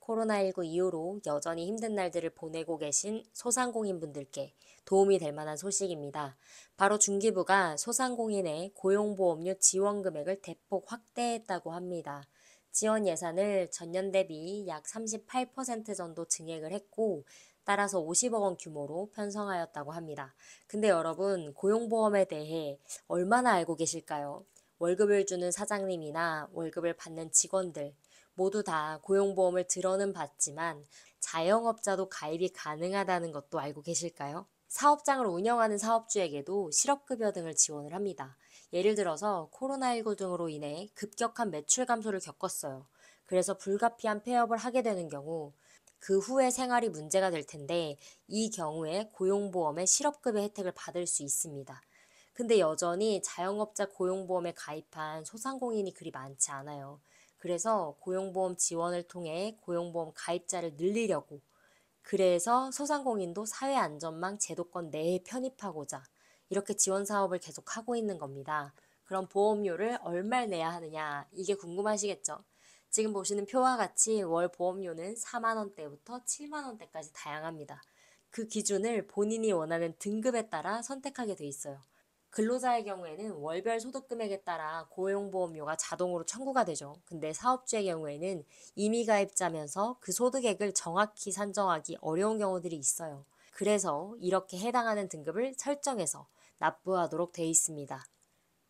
코로나19 이후로 여전히 힘든 날들을 보내고 계신 소상공인분들께 도움이 될 만한 소식입니다. 바로 중기부가 소상공인의 고용보험료 지원 금액을 대폭 확대했다고 합니다. 지원 예산을 전년 대비 약 38% 정도 증액을 했고, 따라서 50억 원 규모로 편성하였다고 합니다. 근데 여러분, 고용보험에 대해 얼마나 알고 계실까요? 월급을 주는 사장님이나 월급을 받는 직원들, 모두 다 고용보험을 들어는 봤지만 자영업자도 가입이 가능하다는 것도 알고 계실까요? 사업장을 운영하는 사업주에게도 실업급여 등을 지원을 합니다. 예를 들어서 코로나19 등으로 인해 급격한 매출 감소를 겪었어요. 그래서 불가피한 폐업을 하게 되는 경우 그 후의 생활이 문제가 될 텐데, 이 경우에 고용보험의 실업급여 혜택을 받을 수 있습니다. 근데 여전히 자영업자 고용보험에 가입한 소상공인이 그리 많지 않아요. 그래서 고용보험 지원을 통해 고용보험 가입자를 늘리려고, 그래서 소상공인도 사회안전망 제도권 내에 편입하고자 이렇게 지원 사업을 계속하고 있는 겁니다. 그럼 보험료를 얼마를 내야 하느냐, 이게 궁금하시겠죠? 지금 보시는 표와 같이 월 보험료는 4만 원대부터 7만 원대까지 다양합니다. 그 기준을 본인이 원하는 등급에 따라 선택하게 돼 있어요. 근로자의 경우에는 월별 소득 금액에 따라 고용보험료가 자동으로 청구가 되죠. 근데 사업주의 경우에는 임의 가입자면서 그 소득액을 정확히 산정하기 어려운 경우들이 있어요. 그래서 이렇게 해당하는 등급을 설정해서 납부하도록 돼 있습니다.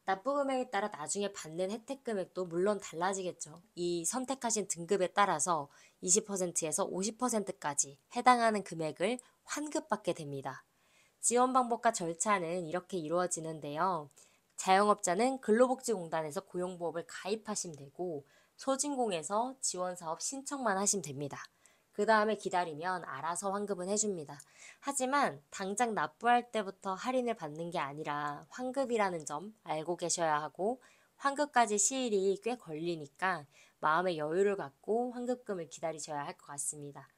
납부 금액에 따라 나중에 받는 혜택 금액도 물론 달라지겠죠. 이 선택하신 등급에 따라서 20%에서 50%까지 해당하는 금액을 환급받게 됩니다. 지원 방법과 절차는 이렇게 이루어지는데요. 자영업자는 근로복지공단에서 고용보험을 가입하시면 되고, 소진공에서 지원사업 신청만 하시면 됩니다. 그 다음에 기다리면 알아서 환급은 해줍니다. 하지만 당장 납부할 때부터 할인을 받는 게 아니라 환급이라는 점 알고 계셔야 하고, 환급까지 시일이 꽤 걸리니까 마음의 여유를 갖고 환급금을 기다리셔야 할 것 같습니다.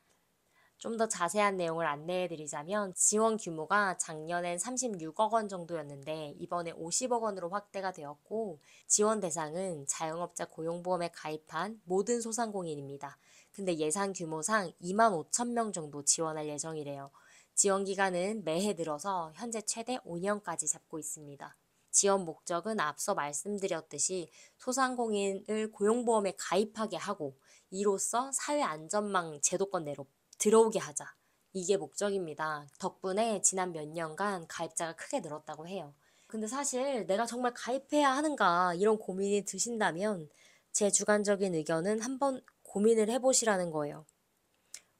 좀 더 자세한 내용을 안내해 드리자면, 지원 규모가 작년엔 36억 원 정도였는데 이번에 50억 원으로 확대가 되었고, 지원 대상은 자영업자 고용보험에 가입한 모든 소상공인입니다. 근데 예산 규모상 2만 5천 명 정도 지원할 예정이래요. 지원 기간은 매해 늘어서 현재 최대 5년까지 잡고 있습니다. 지원 목적은 앞서 말씀드렸듯이 소상공인을 고용보험에 가입하게 하고, 이로써 사회안전망 제도권 내로 들어오게 하자. 이게 목적입니다. 덕분에 지난 몇 년간 가입자가 크게 늘었다고 해요. 근데 사실 내가 정말 가입해야 하는가 이런 고민이 드신다면, 제 주관적인 의견은 한번 고민을 해보시라는 거예요.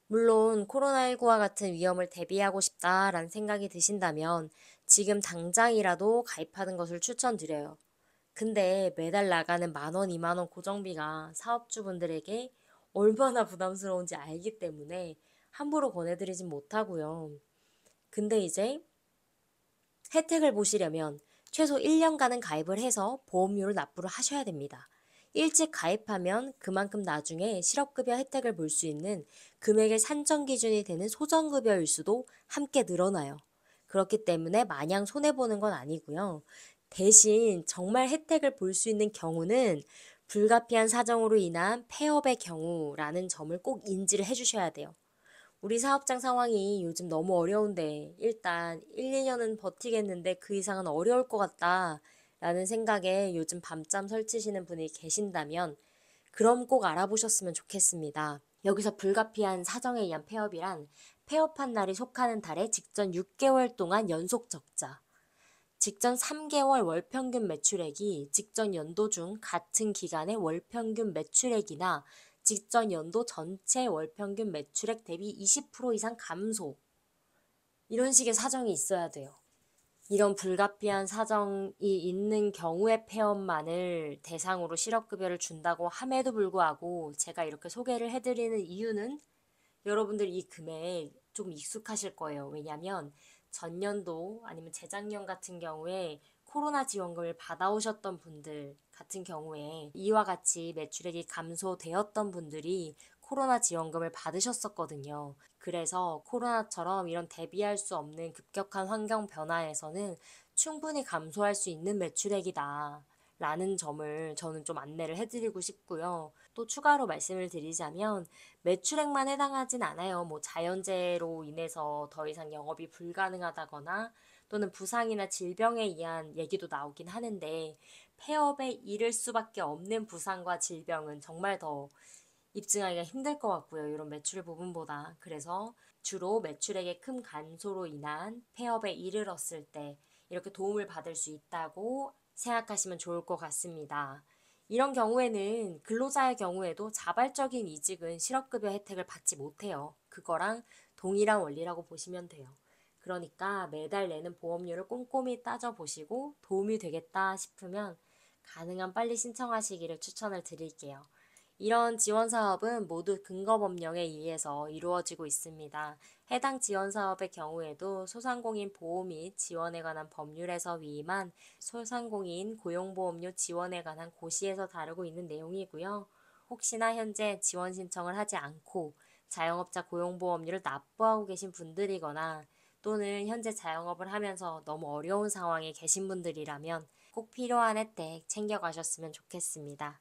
물론 코로나19와 같은 위험을 대비하고 싶다라는 생각이 드신다면 지금 당장이라도 가입하는 것을 추천드려요. 근데 매달 나가는 만 원, 2만 원 고정비가 사업주분들에게 얼마나 부담스러운지 알기 때문에 함부로 권해드리진 못하고요. 근데 이제 혜택을 보시려면 최소 1년간은 가입을 해서 보험료를 납부를 하셔야 됩니다. 일찍 가입하면 그만큼 나중에 실업급여 혜택을 볼 수 있는 금액의 산정 기준이 되는 소정급여일 수도 함께 늘어나요. 그렇기 때문에 마냥 손해보는 건 아니고요. 대신 정말 혜택을 볼 수 있는 경우는 불가피한 사정으로 인한 폐업의 경우라는 점을 꼭 인지를 해주셔야 돼요. 우리 사업장 상황이 요즘 너무 어려운데 일단 1, 2년은 버티겠는데 그 이상은 어려울 것 같다 라는 생각에 요즘 밤잠 설치시는 분이 계신다면, 그럼 꼭 알아보셨으면 좋겠습니다. 여기서 불가피한 사정에 의한 폐업이란 폐업한 날이 속하는 달에 직전 6개월 동안 연속 적자, 직전 3개월 월평균 매출액이 직전 연도 중 같은 기간의 월평균 매출액이나 직전 연도 전체 월평균 매출액 대비 20% 이상 감소, 이런 식의 사정이 있어야 돼요. 이런 불가피한 사정이 있는 경우의 폐업만을 대상으로 실업급여를 준다고 함에도 불구하고 제가 이렇게 소개를 해드리는 이유는, 여러분들 이 금액 좀 익숙하실 거예요. 왜냐하면 전년도 아니면 재작년 같은 경우에 코로나 지원금을 받아오셨던 분들 같은 경우에 이와 같이 매출액이 감소되었던 분들이 코로나 지원금을 받으셨었거든요. 그래서 코로나처럼 이런 대비할 수 없는 급격한 환경 변화에서는 충분히 감소할 수 있는 매출액이다 라는 점을 저는 좀 안내를 해드리고 싶고요. 또 추가로 말씀을 드리자면 매출액만 해당하진 않아요. 뭐 자연재해로 인해서 더 이상 영업이 불가능하다거나 또는 부상이나 질병에 의한 얘기도 나오긴 하는데 폐업에 이를 수밖에 없는 부상과 질병은 정말 더 입증하기가 힘들 것 같고요. 이런 매출 부분보다. 그래서 주로 매출액의 큰 감소로 인한 폐업에 이르렀을 때 이렇게 도움을 받을 수 있다고 생각하시면 좋을 것 같습니다. 이런 경우에는 근로자의 경우에도 자발적인 이직은 실업급여 혜택을 받지 못해요. 그거랑 동일한 원리라고 보시면 돼요. 그러니까 매달 내는 보험료를 꼼꼼히 따져보시고 도움이 되겠다 싶으면 가능한 빨리 신청하시기를 추천을 드릴게요. 이런 지원 사업은 모두 근거법령에 의해서 이루어지고 있습니다. 해당 지원 사업의 경우에도 소상공인 보호 및 지원에 관한 법률에서 위임한 소상공인 고용보험료 지원에 관한 고시에서 다루고 있는 내용이고요. 혹시나 현재 지원 신청을 하지 않고 자영업자 고용보험료를 납부하고 계신 분들이거나 또는 현재 자영업을 하면서 너무 어려운 상황에 계신 분들이라면 꼭 필요한 혜택 챙겨가셨으면 좋겠습니다.